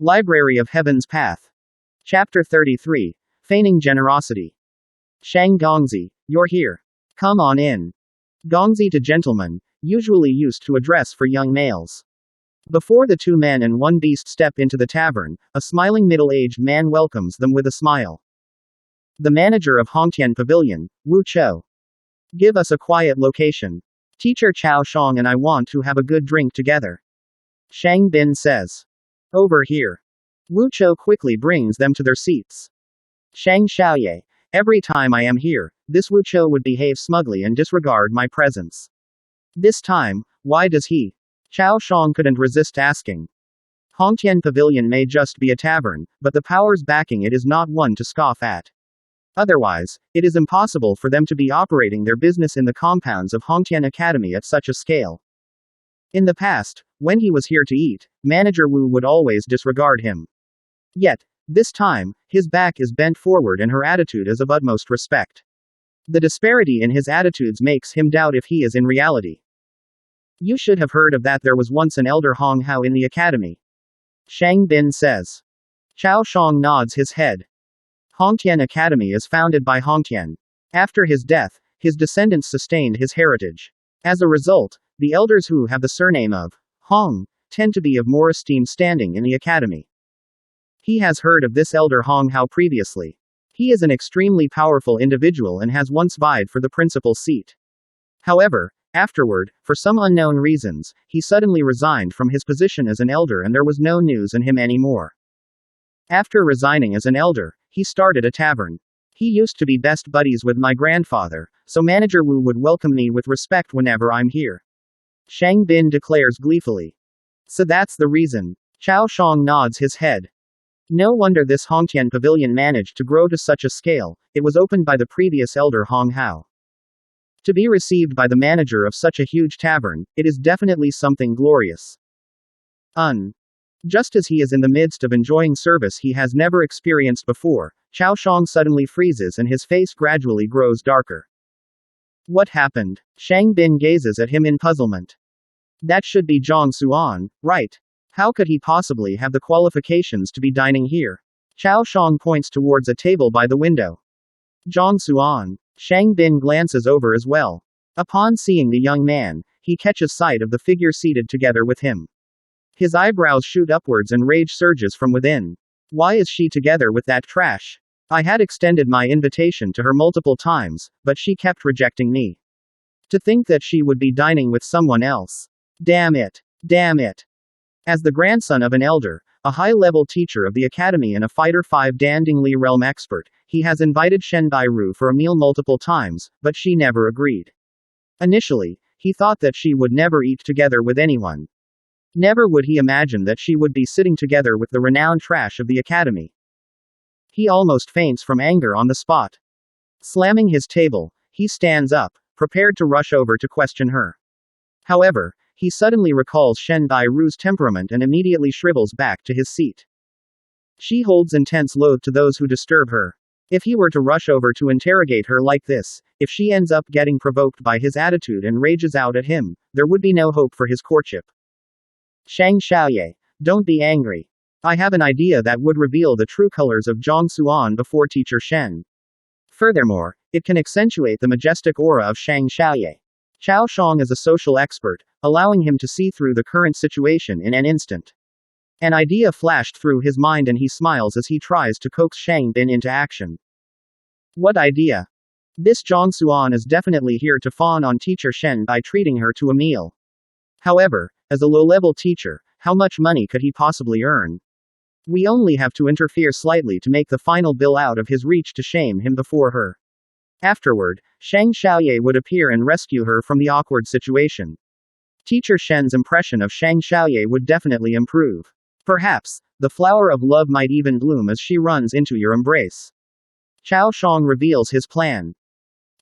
Library of Heaven's Path. Chapter 33. Feigning Generosity. Shang Gongzi, you're here. Come on in. Gongzi to gentleman, usually used to address for young males. Before the two men and one beast step into the tavern, a smiling middle-aged man welcomes them with a smile. The manager of Haotian Pavilion, Wu Chou. Give us a quiet location. Teacher Chao Shang and I want to have a good drink together. Shang Bin says. Over here. Wu Chou quickly brings them to their seats. Shang Xiaoye. Every time I am here, this Wu Chou would behave smugly and disregard my presence. This time, why does he? Chao Shang couldn't resist asking. Haotian Pavilion may just be a tavern, but the powers backing it is not one to scoff at. Otherwise, it is impossible for them to be operating their business in the compounds of Haotian Academy at such a scale. In the past, when he was here to eat, Manager Wu would always disregard him. Yet, this time, his back is bent forward and her attitude is of utmost respect. The disparity in his attitudes makes him doubt if he is in reality. You should have heard of that. There was once an elder Hong Hao in the academy. Shang Bin says. Chao Shang nods his head. Haotian Academy is founded by Hongtian. After his death, his descendants sustained his heritage. As a result, the elders who have the surname of Hong tend to be of more esteemed standing in the academy. He has heard of this elder Hong Hao previously. He is an extremely powerful individual and has once vied for the principal seat. However, afterward, for some unknown reasons, he suddenly resigned from his position as an elder and there was no news on him anymore. After resigning as an elder, he started a tavern. He used to be best buddies with my grandfather, so Manager Wu would welcome me with respect whenever I'm here. Shang Bin declares gleefully. So that's the reason. Chao Shang nods his head. No wonder this Haotian Pavilion managed to grow to such a scale. It was opened by the previous elder Hong Hao. To be received by the manager of such a huge tavern, it is definitely something glorious. Just as he is in the midst of enjoying service he has never experienced before, Chao Shang suddenly freezes and his face gradually grows darker. What happened? Shang Bin gazes at him in puzzlement. That should be Zhang Xuan, right? How could he possibly have the qualifications to be dining here? Chao Shang points towards a table by the window. Zhang Xuan. Shang Bin glances over as well. Upon seeing the young man, he catches sight of the figure seated together with him. His eyebrows shoot upwards and rage surges from within. Why is she together with that trash? I had extended my invitation to her multiple times, but she kept rejecting me. To think that she would be dining with someone else. Damn it. Damn it. As the grandson of an elder, a high-level teacher of the academy and a Fighter 5 Dandingli realm expert, he has invited Shen Bairu for a meal multiple times, but she never agreed. Initially, he thought that she would never eat together with anyone. Never would he imagine that she would be sitting together with the renowned trash of the academy. He almost faints from anger on the spot. Slamming his table, he stands up, prepared to rush over to question her. However, he suddenly recalls Shen Bairu's temperament and immediately shrivels back to his seat. She holds intense loath to those who disturb her. If he were to rush over to interrogate her like this, if she ends up getting provoked by his attitude and rages out at him, there would be no hope for his courtship. Shang Xiaoye, don't be angry. I have an idea that would reveal the true colors of Zhang Xuan before Teacher Shen. Furthermore, it can accentuate the majestic aura of Shang Xiaoye. Chao Shang is a social expert, allowing him to see through the current situation in an instant. An idea flashed through his mind and he smiles as he tries to coax Shang Bin into action. What idea? This Zhang Xuan is definitely here to fawn on Teacher Shen by treating her to a meal. However, as a low-level teacher, how much money could he possibly earn? We only have to interfere slightly to make the final bill out of his reach to shame him before her. Afterward, Shang Xiaoye would appear and rescue her from the awkward situation. Teacher Shen's impression of Shang Xiaoye would definitely improve. Perhaps, the flower of love might even bloom as she runs into your embrace. Chao Shang reveals his plan.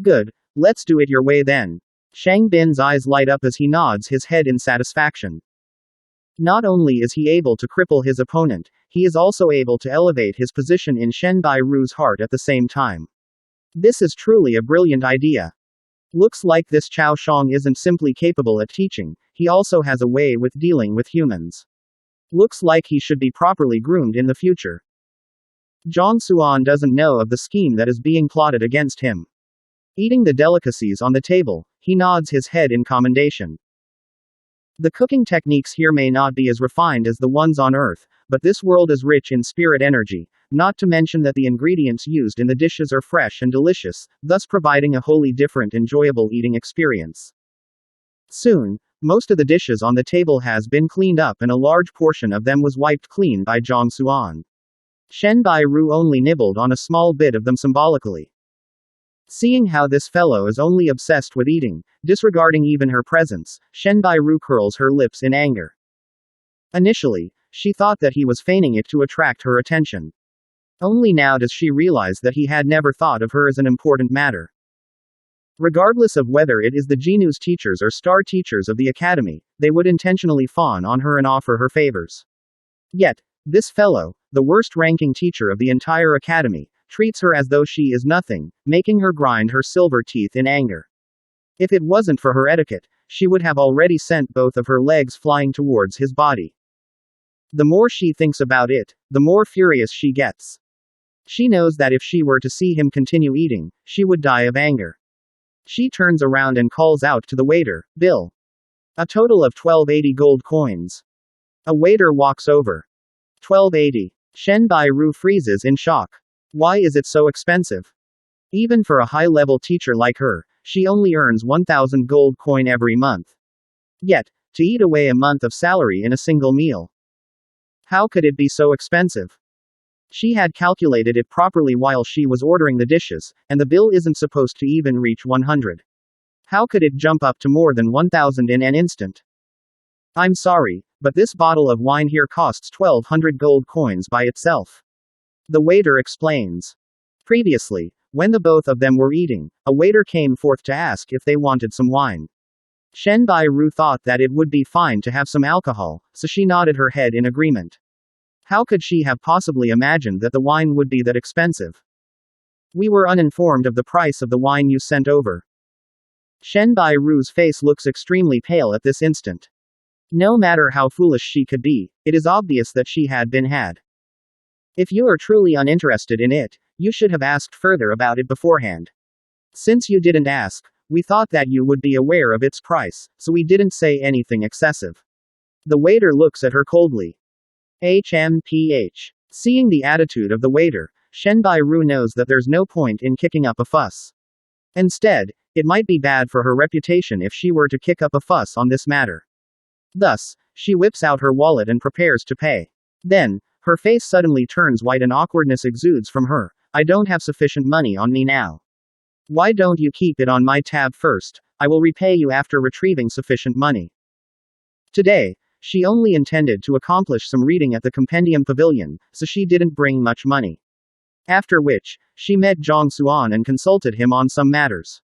Good, let's do it your way then. Shang Bin's eyes light up as he nods his head in satisfaction. Not only is he able to cripple his opponent, he is also able to elevate his position in Shen Bairu's heart at the same time. This is truly a brilliant idea. Looks like this Chao Shang isn't simply capable at teaching, he also has a way with dealing with humans. Looks like he should be properly groomed in the future. Zhang Xuan doesn't know of the scheme that is being plotted against him. Eating the delicacies on the table, he nods his head in commendation. The cooking techniques here may not be as refined as the ones on Earth, but this world is rich in spirit energy, not to mention that the ingredients used in the dishes are fresh and delicious, thus providing a wholly different enjoyable eating experience. Soon, most of the dishes on the table has been cleaned up and a large portion of them was wiped clean by Zhang Xuan. Shen Bairu only nibbled on a small bit of them symbolically. Seeing how this fellow is only obsessed with eating, disregarding even her presence, Shen Bairu curls her lips in anger. Initially, she thought that he was feigning it to attract her attention. Only now does she realize that he had never thought of her as an important matter. Regardless of whether it is the Genu's teachers or star teachers of the academy, they would intentionally fawn on her and offer her favors. Yet, this fellow, the worst-ranking teacher of the entire academy, treats her as though she is nothing, making her grind her silver teeth in anger. If it wasn't for her etiquette, she would have already sent both of her legs flying towards his body. The more she thinks about it, the more furious she gets. She knows that if she were to see him continue eating, she would die of anger. She turns around and calls out to the waiter, "Bill. A total of 1280 gold coins." A waiter walks over. 1280. Shen Bairu freezes in shock. Why is it so expensive? Even for a high-level teacher like her, she only earns 1000 gold coin every month. Yet, to eat away a month of salary in a single meal. How could it be so expensive? She had calculated it properly while she was ordering the dishes, and the bill isn't supposed to even reach 100. How could it jump up to more than 1000 in an instant? I'm sorry, but this bottle of wine here costs 1200 gold coins by itself. The waiter explains. Previously, when the both of them were eating, a waiter came forth to ask if they wanted some wine. Shen Bairu thought that it would be fine to have some alcohol, so she nodded her head in agreement. How could she have possibly imagined that the wine would be that expensive? We were uninformed of the price of the wine you sent over. Shen Bairu's face looks extremely pale at this instant. No matter how foolish she could be, it is obvious that she had been had. If you are truly uninterested in it, you should have asked further about it beforehand. Since you didn't ask, we thought that you would be aware of its price, so we didn't say anything excessive. The waiter looks at her coldly. HMPH. Seeing the attitude of the waiter, Shen Bairu knows that there's no point in kicking up a fuss. Instead, it might be bad for her reputation if she were to kick up a fuss on this matter. Thus, she whips out her wallet and prepares to pay. Then, her face suddenly turns white and awkwardness exudes from her. I don't have sufficient money on me now. Why don't you keep it on my tab first? I will repay you after retrieving sufficient money. Today, she only intended to accomplish some reading at the Compendium Pavilion, so she didn't bring much money. After which, she met Zhang Xuan and consulted him on some matters.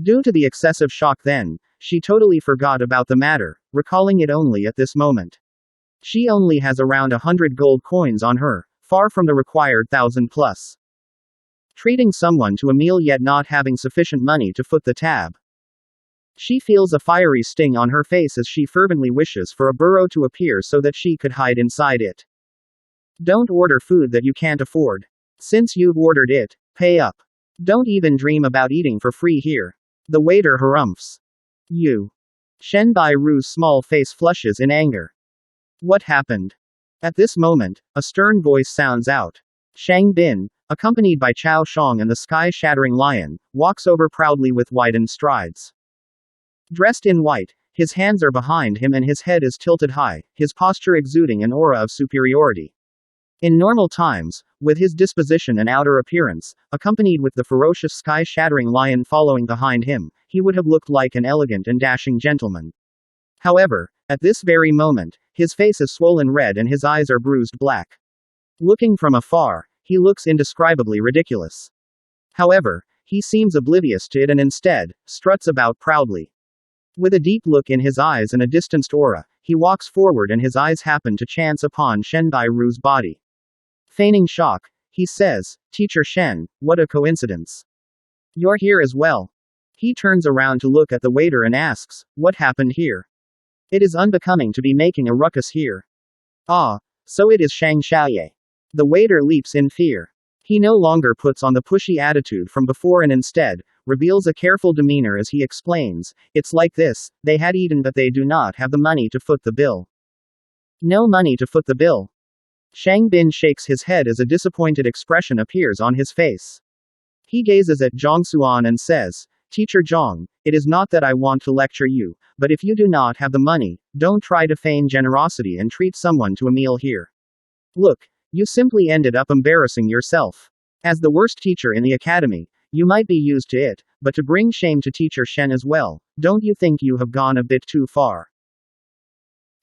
Due to the excessive shock then, she totally forgot about the matter, recalling it only at this moment. She only has around 100 gold coins on her, far from the required 1000 plus. Treating someone to a meal yet not having sufficient money to foot the tab. She feels a fiery sting on her face as she fervently wishes for a burrow to appear so that she could hide inside it. Don't order food that you can't afford. Since you've ordered it, pay up. Don't even dream about eating for free here. The waiter harumphs. You. Shen Bairu's small face flushes in anger. What happened? At this moment, a stern voice sounds out. Shang Bin, accompanied by Chao Shang and the sky-shattering lion, walks over proudly with widened strides. Dressed in white, his hands are behind him and his head is tilted high, his posture exuding an aura of superiority. In normal times, with his disposition and outer appearance, accompanied with the ferocious sky-shattering lion following behind him, he would have looked like an elegant and dashing gentleman. However, at this very moment, his face is swollen red and his eyes are bruised black. Looking from afar, he looks indescribably ridiculous. However, he seems oblivious to it and instead, struts about proudly. With a deep look in his eyes and a distanced aura, he walks forward and his eyes happen to chance upon Shen Bairu's body. Feigning shock, he says, Teacher Shen, what a coincidence. You're here as well. He turns around to look at the waiter and asks, what happened here? It is unbecoming to be making a ruckus here. Ah, so it is Shang Xiaoye. The waiter leaps in fear. He no longer puts on the pushy attitude from before and instead, reveals a careful demeanor as he explains, it's like this, they had eaten but they do not have the money to foot the bill. No money to foot the bill. Shang Bin shakes his head as a disappointed expression appears on his face. He gazes at Zhang Xuan and says, Teacher Zhang, it is not that I want to lecture you, but if you do not have the money, don't try to feign generosity and treat someone to a meal here. Look, you simply ended up embarrassing yourself. As the worst teacher in the academy, you might be used to it, but to bring shame to teacher Shen as well, don't you think you have gone a bit too far?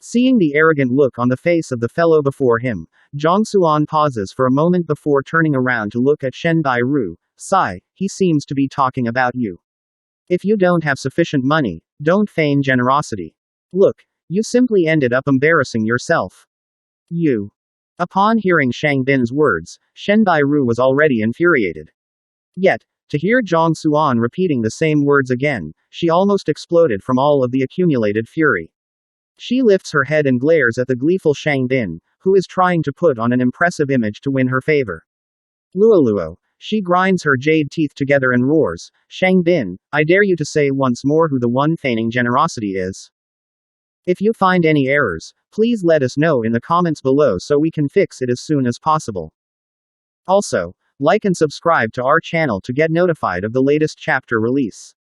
Seeing the arrogant look on the face of the fellow before him, Zhang Xuan pauses for a moment before turning around to look at Shen Bairu. Sigh, he seems to be talking about you. If you don't have sufficient money, don't feign generosity. Look, you simply ended up embarrassing yourself. You. Upon hearing Shang Bin's words, Shen Bairu was already infuriated. Yet, to hear Zhang Xuan repeating the same words again, she almost exploded from all of the accumulated fury. She lifts her head and glares at the gleeful Shang Bin, who is trying to put on an impressive image to win her favor. Luoluo. She grinds her jade teeth together and roars, Shang Bin, I dare you to say once more who the one feigning generosity is. If you find any errors, please let us know in the comments below so we can fix it as soon as possible. Also, like and subscribe to our channel to get notified of the latest chapter release.